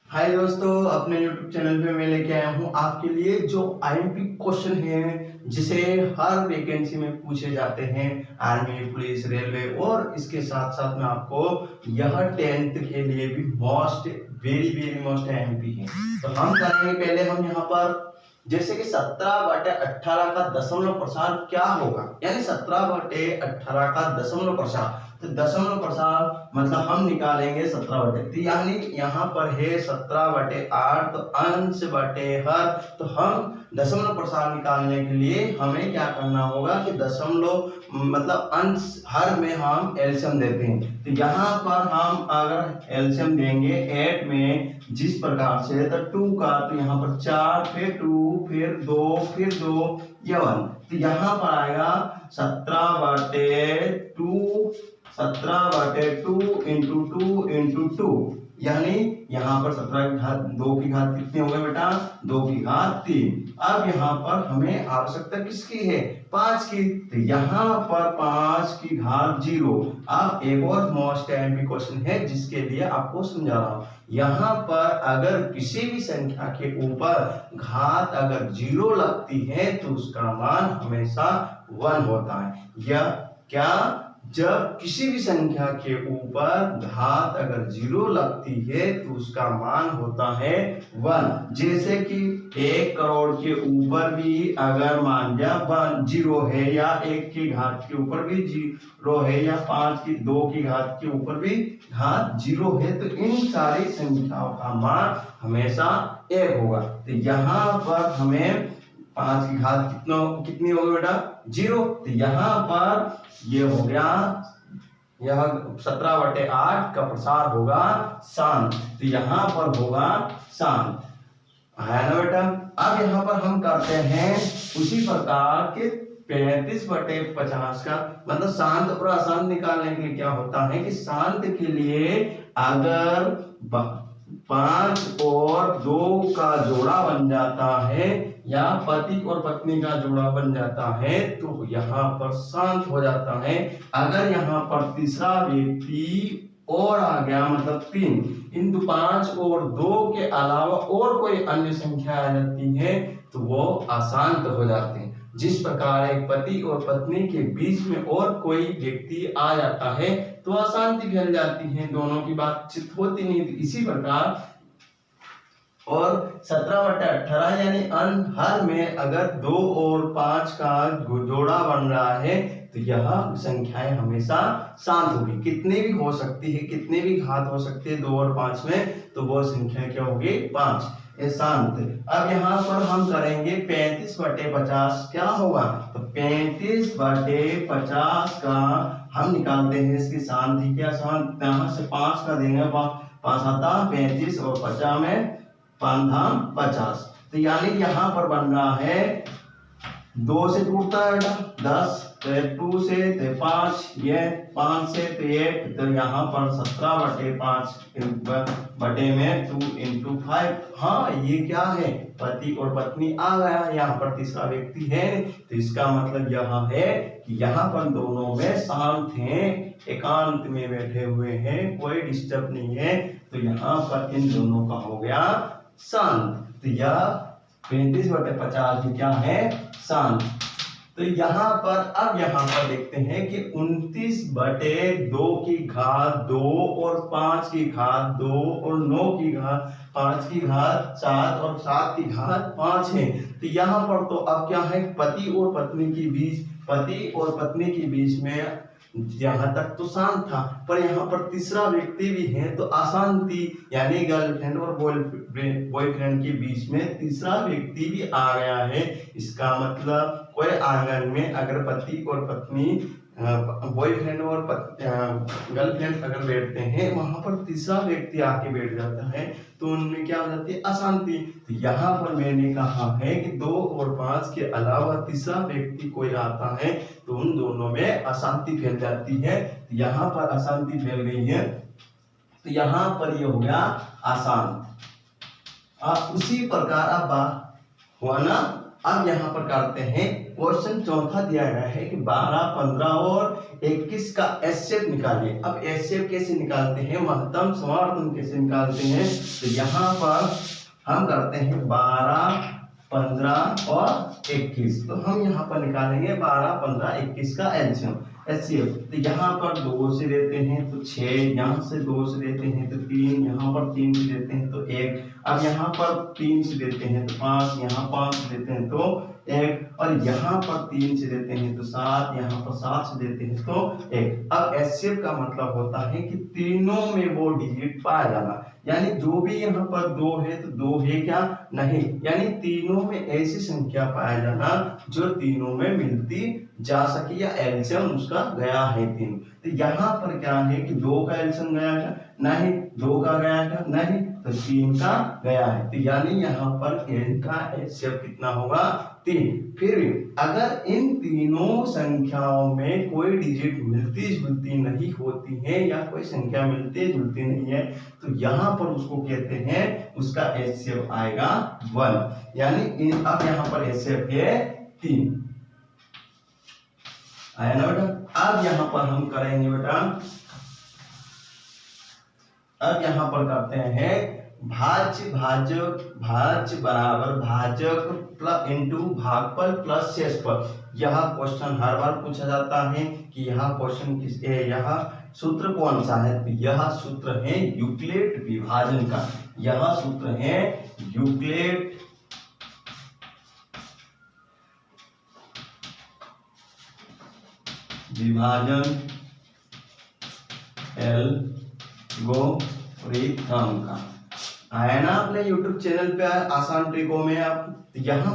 हाय दोस्तों, अपने YouTube channel पे मैं लेके आया हूँ आपके लिए जो आईएमपी क्वेश्चन है जिसे हर वैकेंसी में पूछे जाते हैं आर्मी, पुलिस, रेलवे। और इसके साथ साथ में आपको यह 10th के लिए भी वेरी वेरी मोस्ट आईएमपी है। तो हम करेंगे पहले हम यहाँ पर जैसे कि 17/18 का दशमलव प्रसार क्या होगा, यानी 17/18 का दशमलव प्रसार। तो दशमलव प्रसार मतलब हम निकालेंगे 17/, तो यानी यहाँ पर है 17/8, तो अंश बटे हर। तो हम दशमलव प्रसार निकालने के लिए हमें क्या करना होगा कि दशमलव मतलब अंश हर में हम एलसीएम देते हैं। तो यहाँ पर हम अगर एलसीएम देंगे 8 में जिस प्रकार से, तो 2 का तो यहाँ पर 4, फिर 2, फिर 2, फिर 2, ये 1। तो यहाँ पर आएगा 17/2 इंटू 2 इंटू 2, यानी यहाँ पर 17 की घात 2 की घात कितनी हो गई बेटा, 2 की घात 3। अब यहाँ पर हमें आवश्यकता किसकी है, 5 की। तो यहाँ पर 5 की घात 0। अब एक और मोस्ट आईएमपी क्वेश्चन है जिसके लिए आपको समझा रहा हूँ। यहाँ पर अगर किसी भी संख्या के ऊपर घात अगर 0 लगती है तो उसका मान हमेशा 1 होता है। या क्या, जब किसी भी संख्या के ऊपर घात अगर 0 लगती है तो उसका मान होता है 1। जैसे कि 1 करोड़ के ऊपर भी अगर मान लिया 0 है, या 1 की घात के ऊपर भी 0 है, या 2 की घात के ऊपर भी घात 0 है, तो इन सारी संख्याओं का मान हमेशा 1 होगा। तो यहाँ पर हमें 5 की घात कितनी होगी बेटा, 0। तो यहाँ पर ये हो गया, यह 17/8 का प्रसार होगा शांत। तो यहाँ पर होगा शांत, है ना बेटा। अब यहाँ पर हम करते हैं उसी प्रकार के 35/50 का, मतलब शांत और अशांत निकालने के लिए क्या होता है कि शांत के लिए अगर 5 और 2 का जोड़ा बन जाता है, या पति और पत्नी का जोड़ा बन जाता है, तो यहाँ पर शांत हो जाता है। अगर यहाँ पर तीसरा व्यक्ति और आ गया, मतलब 3, इंटू 5 और 2 के अलावा और कोई अन्य संख्या आ जाती है तो वो अशांत हो जाते हैं। जिस प्रकार एक पति और पत्नी के बीच में और कोई व्यक्ति आ जाता है तो अशांति फैल जाती है, दोनों की बातचीत होती नहीं। इसी प्रकार और 17/18 यानी हर में अगर 2 और 5 का जोड़ा बन रहा है तो यह संख्याएं हमेशा शांत होगी। कितने भी हो सकती है, कितने भी घात हो सकती है 2 और 5 में, तो वो संख्या क्या होगी, 5, ये शांत। अब यहाँ पर हम करेंगे 35/50 क्या होगा, तो 35/50 का हम निकालते हैं इसकी शांति। क्या शांत, यहाँ से 5 का देंगे, 5 आता 35 और 50 में 5 50। तो यानी यहाँ पर बन रहा है 2 से टूटता है 10, तो 2 से तो 5, ये 5 से तो 8, तो यहाँ पर 17/5 बटे में 2 इंटू 5। हाँ, ये क्या है, पति और पत्नी आ गया, यहाँ पर तीसरा व्यक्ति है, तो इसका मतलब यह है कि यहाँ पर दोनों में शांत हैं, एकांत में बैठे हुए हैं, कोई डिस्टर्ब नहीं है। तो यहाँ पर इन दोनों का हो गया शांत। तो यह 35/50 क्या है, शांत। तो यहाँ पर अब यहाँ पर देखते हैं कि 29/2 की घात 2 और 5 की घात 2 और 9 की घात 5 की घात 7 और 7 की घात 5 है। तो यहाँ पर तो अब क्या है, पति और पत्नी के बीच में यहाँ तक तो शांत था, पर यहाँ पर तीसरा व्यक्ति भी है तो अशांति, यानी गर्लफ्रेंड और बॉयफ्रेंड के बीच में तीसरा व्यक्ति भी आ गया है। इसका मतलब कोई आंगन में अगर पति और पत्नी, बॉयफ्रेंड और गर्लफ्रेंड अगर बैठते हैं, वहां पर तीसरा व्यक्ति आके बैठ जाता है तो उनमें क्या हो जाती है, अशांति। तो यहाँ पर मैंने कहा है कि 2 और 5 के अलावा तीसरा व्यक्ति कोई आता है तो उन दोनों में अशांति फैल जाती है। तो यहाँ पर अशांति फैल गई है, तो यहाँ पर ये हो गया अशांत। उसी प्रकार अब हुआ ना, अब यहाँ पर करते हैं क्वेश्चन चौथा दिया गया है कि 12, 15 और 21 का एचसीएफ निकालिए। अब एचसीएफ कैसे निकालते हैं, महत्तम समावर्तन कैसे निकालते हैं, तो यहाँ पर हम करते हैं 12, 15 और 21। तो हम यहाँ पर निकालेंगे 12, 15, 21 का एचसीएफ। तो यहाँ पर 2 से देते हैं तो 6, यहाँ से 2 से देते हैं तो 3, यहाँ पर 3 से देते हैं तो 1, अब यहाँ पर 3 से देते हैं तो 5, यहाँ 5 से देते हैं तो 1, और यहाँ पर 3 से देते हैं तो 7, यहाँ पर 7 से देते हैं तो 1। अब एचसीएफ का मतलब होता है कि तीनों में वो डिजिट पाया जाना, यानी जो भी यहाँ पर 2 है तो 2 है क्या नहीं, यानी तीनों में ऐसी संख्या पाया जाना जो तीनों में मिलती जा सके या एलसीएम उसका गया है 3। तो यहाँ पर क्या है कि 2 का एलसीएम गया क्या नहीं, 2 का गया क्या नहीं, तो 3 का गया है। तो यानी यहाँ पर n का एचसीएफ कितना होगा 3। फिर भी अगर इन तीनों संख्याओं में कोई डिजिट मिलती जुलती नहीं होती है या कोई संख्या मिलती जुलती नहीं है, तो यहाँ पर उसको कहते हैं उसका एचसीएफ आएगा 1, यानी अब यहाँ पर एचसीएफ है 3 आया ना बेटा। अब यहाँ पर हम करेंगे बेटा, अब यहाँ पर करते हैं भाज्य बराबर भाजक प्लस इंटू भागफल प्लस शेषफल। यह क्वेश्चन हर बार पूछा जाता है कि यह क्वेश्चन किस यह सूत्र कौन सा है, तो यह सूत्र है यूक्लिड विभाजन का, यह सूत्र है यूक्लिड विभाजन एल्गोरिथम का। आया ना अपने YouTube चैनल पे आसान ट्रिकों में। आप यहाँ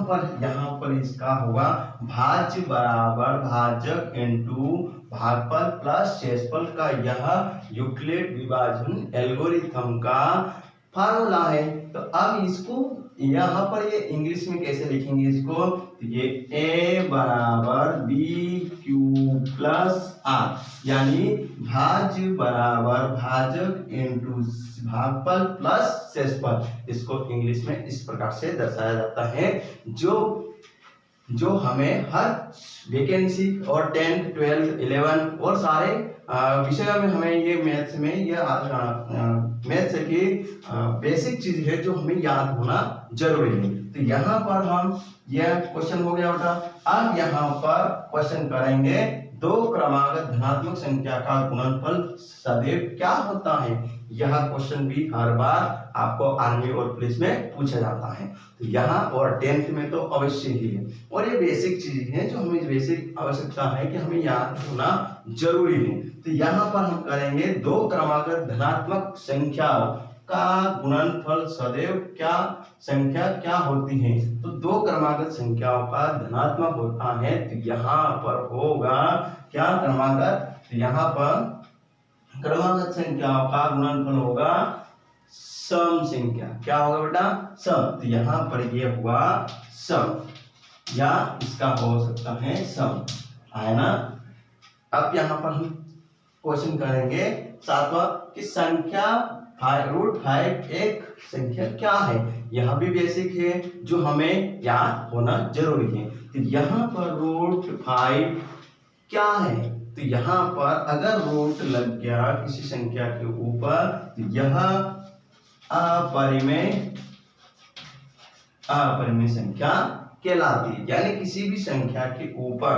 पर इसका होगा भाज्य बराबर भाजक इंटू भागफल प्लस शेषफल का यह यूक्लिड विभाजन एल्गोरिथम का फार्मूला है। तो अब इसको यहाँ पर ये इंग्लिश में कैसे लिखेंगे इसको, तो ये a बराबर बी क्यू प्लस आर, यानी भाज्य बराबर भाजक इंटू भागफल प्लस शेषफल। इसको इंग्लिश में इस प्रकार से दर्शाया जाता है, जो हमें हर वैकेंसी और 10th 12th 11 और सारे विषयों में हमें ये मैथ्स में ये मैथ्स की बेसिक चीज है जो हमें याद होना जरूरी है। तो यहाँ पर हम यह क्वेश्चन हो गया बेटा। अब यहाँ पर क्वेश्चन करेंगे 2 क्रमागत धनात्मक संख्या का गुणनफल सदैव क्या होता है। यह क्वेश्चन भी हर बार आपको आर्मी और पुलिस में पूछा जाता है, तो यहाँ और 10th में तो अवश्य ही है, और ये बेसिक चीज है जो हमें बेसिक आवश्यकता है कि हमें याद होना जरूरी है। तो यहाँ पर हम करेंगे 2 क्रमागत धनात्मक संख्याओं का गुणनफल सदैव क्या संख्या क्या होती है। तो 2 क्रमागत संख्याओं का धनात्मक होता है, तो यहाँ पर होगा क्या क्रमागत, तो यहाँ पर क्रमागत संख्याओं का गुणनफल होगा सम संख्या। क्या होगा बेटा सम, तो यहाँ पर ये हुआ सम, या इसका हो सकता है सम, है ना। अब यहाँ पर हम क्वेश्चन करेंगे 7वां कि संख्या √5 एक संख्या क्या है। यह भी बेसिक है जो हमें याद होना जरूरी है। तो यहाँ पर √5 क्या है, तो यहाँ पर अगर रूट लग गया किसी संख्या के ऊपर, तो यह अपरिमेय संख्या कहलाती है। यानी किसी भी संख्या के ऊपर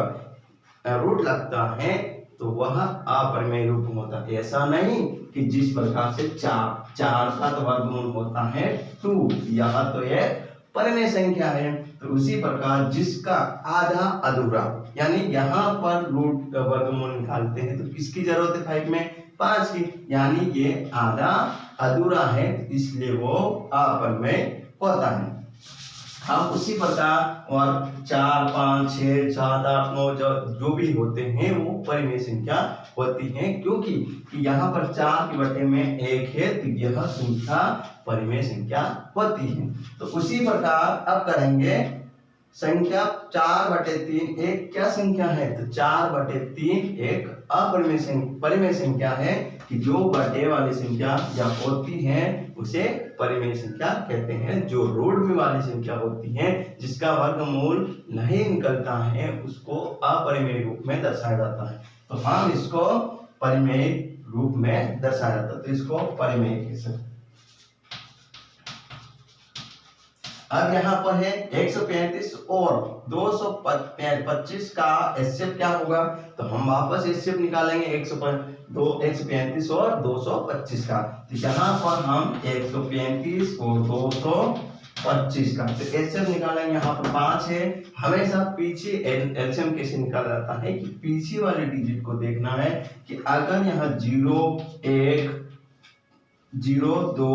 रूट लगता है तो वह अपरिमेय रूप होता है। ऐसा नहीं कि जिस प्रकार से 4 का तो वर्गमूल होता है 2, यह तो एक परिमेय संख्या है। तो उसी प्रकार जिसका आधा अधूरा, यानी यहाँ पर रूट का वर्गमूल निकालते हैं तो किसकी जरूरत है 5 में 5 की, यानी ये आधा अधूरा है, इसलिए वो अपरिमेय होता है। हम उसी प्रकार और 4, 5, 6, 7, 8, 9 जो भी होते हैं वो परिमेय संख्या होती है, क्योंकि यहाँ पर 4 के बटे में 1 है, तो यह संख्या परिमेय संख्या होती है। तो उसी प्रकार अब करेंगे संख्या 4/3 एक क्या संख्या है, तो 4/3 एक अपरिमेय संख्या है कि जो बटे वाली संख्या या होती है उसे परिमेय संख्या कहते हैं। जो रूट में वाली संख्या होती है, जिसका वर्गमूल नहीं निकलता है, उसको अपरिमेय रूप में दर्शाया जाता है। तो हम इसको परिमेय रूप में दर्शाया जाता है, तो इसको परिमेय कह सकते हैं। अब यहाँ पर है 135 और 225 का एचसीएफ क्या होगा, तो हम वापस एचसीएफ निकालेंगे 135 और 225 का। तो यहाँ पर हम 135 और 225 का तो एचसीएफ निकालेंगे। यहाँ पर 5 है। हमेशा पीछे एलसीएम कैसे निकाला जाता है कि पीछे वाले डिजिट को देखना है कि अगर यहाँ 0 1 0 2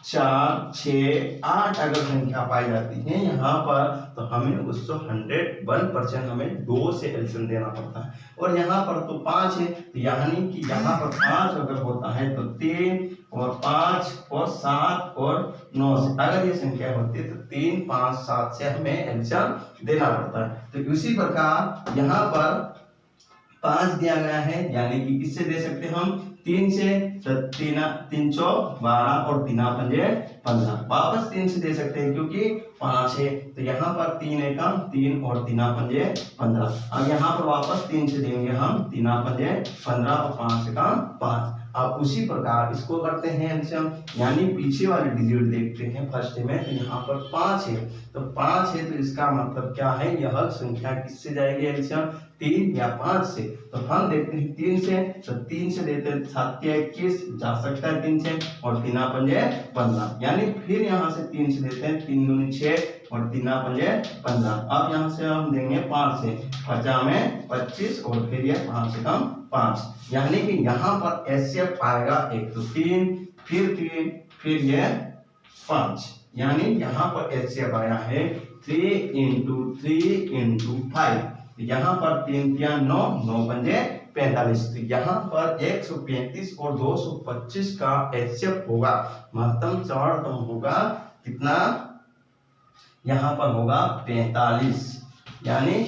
4 6 8 अगर संख्या पाई जाती है यहाँ पर, तो हमें उसको 101% हमें 2 से एलसीएम देना पड़ता है। और यहाँ पर तो 5 है, तो यानी कि यहाँ पर 5 अगर होता है तो 3 और 5 और 7 और 9 से अगर ये संख्या होती है तो 3 5 7 से हमें एलसीएम देना पड़ता है। तो इसी प्रकार यहाँ पर 5 दिया गया है, यानी कि किससे दे सकते हैं हम 3 से, तो 3 चौक 12 और 3 पंजे 15। वापस 3 से दे सकते हैं क्योंकि 5 है, तो यहाँ पर 3 एकम 3 और 3 पंजे 15। अब यहाँ पर वापस 3 से देंगे हम 3 पंजे 15 और 5 एकम 5। अब उसी प्रकार इसको करते हैं एलसीएम, यानी पीछे वाले डिजिट देखते हैं फर्स्ट में, तो यहाँ पर 5 है, तो 5 है, तो इसका मतलब क्या है, यह संख्या किससे जाएगी एलसीएम 3 या 5 से। तो हम देखते हैं 3 से, तो 3 से देते हैं 7 के 21 जा सकता है 3 से, और 3 पंजे 15, यानी फिर यहाँ से 3 से देते हैं 3 दूनी 6 और 3 पंजे 15। अब यहाँ से हम देंगे 5 से, 50 में 25 और फिर ये 5 से कम 5, यानी कि यहाँ पर एचसीएफ आएगा एक तो 3 फिर ये 5, यानी यहाँ पर एचसीएफ आया है 3 × 3 × 5। यहाँ पर 3 3 9 9 पंजे 45। तो यहाँ पर 135 और 225 का एचसीएफ होगा, महत्तम चौड़तम होगा कितना, यहाँ पर होगा 45, यानी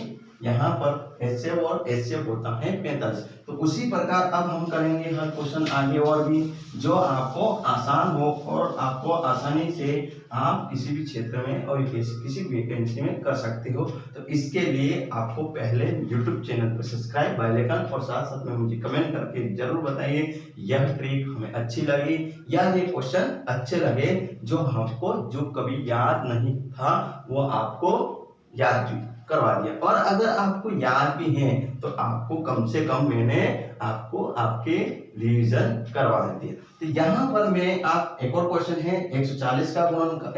यहाँ पर एचसीएफ और एचसीएफ होता है 45। तो उसी प्रकार अब हम करेंगे हर क्वेश्चन आगे और भी जो आपको आसान हो और आपको आसानी से आप किसी भी क्षेत्र में और किसी वैकेंसी में कर सकते हो। तो इसके लिए आपको पहले YouTube चैनल पर सब्सक्राइब, बेल आइकन और साथ साथ में मुझे कमेंट करके जरूर बताइए यह ट्रिक हमें अच्छी लगी या ये क्वेश्चन अच्छे लगे, जो हमको जो कभी याद नहीं था वो आपको याद करवा दिया। और अगर आपको याद भी है तो आपको कम से कम मैंने आपको आपके रिवीजन करवा दिया। तो यहाँ पर मैं आप एक और क्वेश्चन है 140 का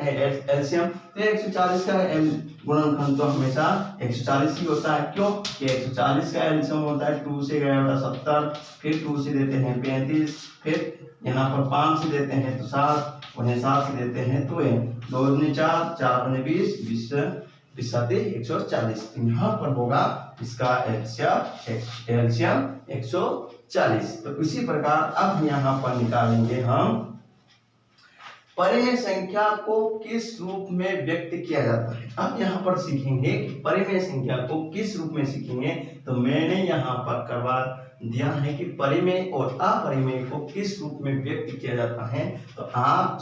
एलसीएम। तो 140 का गुणनखंड तो हमेशा 140 ही होता है, क्यों कि 140 का एलसीएम होता है 2 से गया 70, फिर 2 से देते हैं 35, फिर यहाँ पर 5 से देते हैं तो 7, उन्हें 7 से देते हैं तो 2 दूनी 4, 4 दूनी 20, 20 140। यहाँ पर होगा इसका एलसीएम 140। तो इसी प्रकार अब यहाँ पर निकालेंगे हम परिमेय संख्या को किस रूप में व्यक्त किया जाता है। अब यहाँ पर सीखेंगे कि परिमेय संख्या को किस रूप में सीखेंगे। तो मैंने यहाँ पर करवा दिया है कि परिमेय और अपरिमेय को किस रूप में व्यक्त किया जाता है। तो आप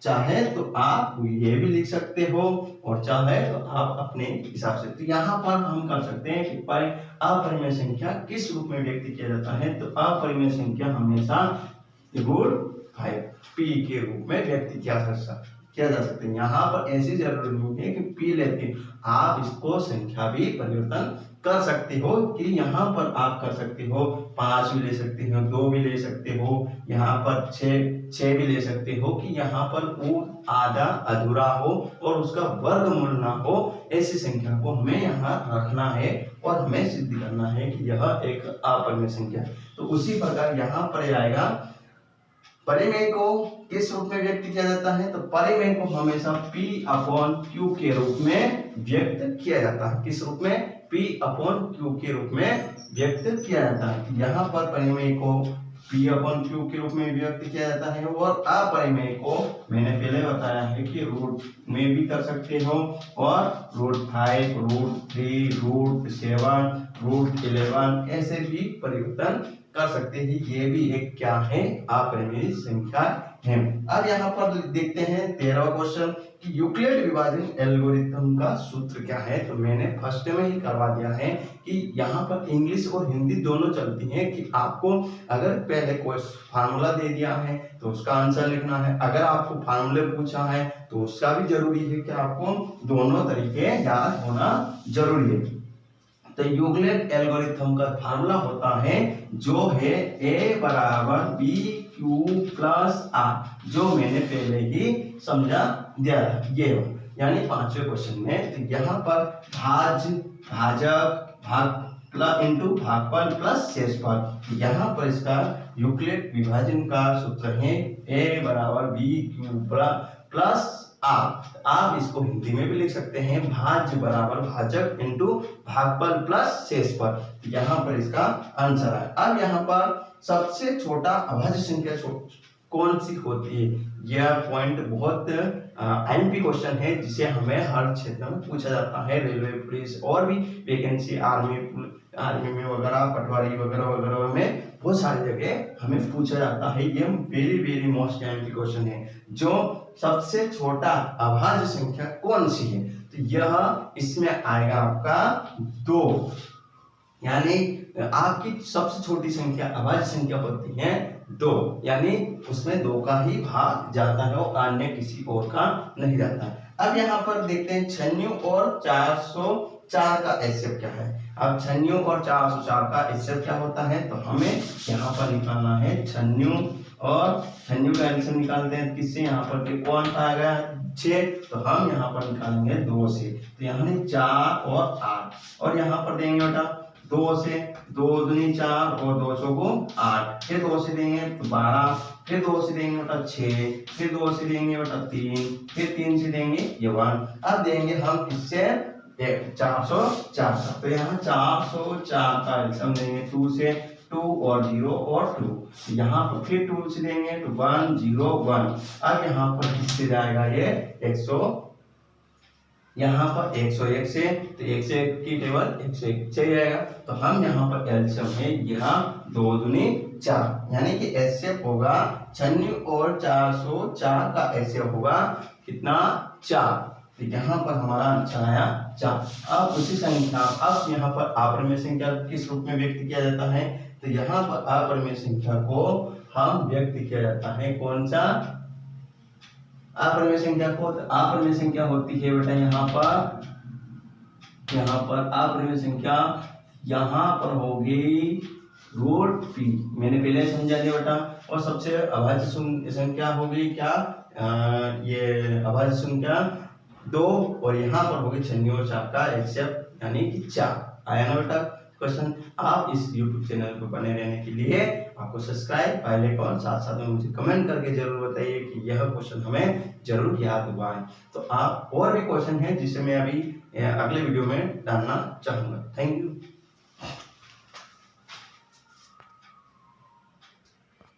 चाहे तो आप ये भी लिख सकते हो और चाहे तो आप अपने हिसाब से। तो यहाँ पर हम कर सकते हैं कि अपरिमेय संख्या किस रूप में व्यक्त किया जाता है। तो अपरिमेय संख्या हमेशा √5 p के रूप में व्यक्त किया जा सकता है। यहाँ पर ऐसी जरूरी नहीं है कि p लेते, आप इसको संख्या भी परिवर्तन कर सकते हो कि यहाँ पर आप कर सकते हो 5 भी ले सकते हो, 2 भी ले सकते हो, यहाँ पर 6 भी ले सकते हो कि यहाँ पर पूर्ण आधा अधूरा हो और उसका वर्गमूल ना हो। ऐसी संख्या को हमें यहाँ रखना है और हमें सिद्ध करना है कि यह एक अपरिमेय संख्या है। तो उसी प्रकार यहाँ पर आएगा परिमेय को किस रूप में व्यक्त किया जाता है। तो परिमेय को हमेशा P/Q के रूप में व्यक्त किया जाता है। किस रूप में, P/Q के रूप में व्यक्त किया जाता है। यहाँ पर परिमेय को P/Q के रूप में व्यक्त किया जाता है और अपरिमेय को मैंने पहले बताया है कि रूट में भी कर सकते हो और √5, √3, √7, √11 ऐसे भी परिवर्तन कर सकते हैं। ये भी एक क्या है, अपरिमेय संख्या है। अब यहाँ पर देखते हैं 13वां क्वेश्चन कि यूक्लिड विभाजन एल्गोरिथम का सूत्र क्या है। तो मैंने फर्स्ट में ही करवा दिया है कि यहाँ पर इंग्लिश और हिंदी दोनों चलती हैं कि आपको अगर पहले कोई फार्मूला दे दिया है तो उसका आंसर लिखना है, अगर आपको फार्मूले पूछा है तो उसका भी जरूरी है कि आपको दोनों तरीके याद होना जरूरी है। तो यूक्लिड एल्गोरिथम का फार्मूला होता है जो है a बराबर बी क्यू प्लस आर, जो मैंने पहले ही समझा दिया था ये, यानी 5वें क्वेश्चन में। तो यहाँ पर भाजक भाग इंटू भागफल प्लस शेषफल, यहाँ पर इसका यूक्लिड विभाजन का सूत्र है a बराबर बी क्यू प्लस आप इसको हिंदी में भी लिख सकते हैं भाज्य बराबर भाजक इंटू भागफल प्लस शेषफल, यहाँ पर इसका आंसर है। अब यहाँ पर सबसे छोटा अभाज्य संख्या कौन सी होती है, यह पॉइंट बहुत एमपी क्वेश्चन है जिसे हमें हर क्षेत्र में पूछा जाता है, रेलवे पुलिस और भी वैकेंसी आर्मी में वगैरह, पटवारी वगैरह वगैरह में बहुत सारी जगह हमें पूछा जाता है। ये वेरी मोस्ट एमपी क्वेश्चन है, जो सबसे छोटा अभाज्य संख्या कौन सी है। तो यह इसमें आएगा आपका 2, यानी आपकी सबसे छोटी संख्या अभाज्य संख्या होती है 2, यानी उसमें 2 का ही भाग जाता है और अन्य किसी और का नहीं जाता है। अब यहाँ पर देखते हैं 96 और 404 का एचसीएफ क्या है। अब 96 और 404 का एचसीएफ क्या होता है, तो हमें यहाँ पर निकालना है 96 और 96 का एलसीएम निकालते हैं किससे, यहाँ पर कौन आ गया 6, तो हम यहाँ पर निकालेंगे 2 से, तो यहाँ 4 और 8, और यहाँ पर देंगे बेटा 2 से, 2 दूनी 4 और 2 चौको 8, फिर 2 से देंगे तो 12, फिर 2 से देंगे बेटा 6, फिर 2 से देंगे बेटा 3, फिर 3 से देंगे ये 1। अब देंगे हम इससे 404 का, तो यहाँ 404 का एलसीएम देंगे 2 से, 2 और 0 और 2, यहाँ पर फिर 2 से देंगे तो 1 0 1। अब यहाँ पर किससे जाएगा ये 100, यहाँ पर 101 से, तो 101 की टेबल 101 से जाएगा, तो हम यहाँ पर एलसीएम है यहाँ 2 दूनी 4, यानी कि एचसीएफ होगा 96 और 404 का एचसीएफ होगा कितना 4, तो यहाँ पर हमारा आंसर आया 4। अब उसी संख्या, अब यहाँ पर अपरिमेय संख्या किस रूप में व्यक्त किया जाता है, तो यहाँ पर अपरिमेय संख्या को हम व्यक्त किया जाता है कौन सा अपरिमेय संख्या को, तो अपरिमेय संख्या होती है बेटा यहाँ पर अपरिमेय संख्या यहाँ पर होगी √p, मैंने पहले समझा दिया बेटा। और सबसे अभाज्य संख्या होगी क्या, ये अभाज्य संख्या 2, और यहाँ पर होगी 96 और 4 का एचसीएफ यानी कि 4। आया ना बेटा क्वेश्चन। आप इस YouTube चैनल पर बने रहने के लिए आपको सब्सक्राइब, बेल आइकन, साथ में मुझे कमेंट करके जरूर बताइए कि यह क्वेश्चन हमें जरूर याद हुआ है। तो आप और भी क्वेश्चन है जिसे मैं अभी अगले वीडियो में डालना चाहूंगा। Thank you.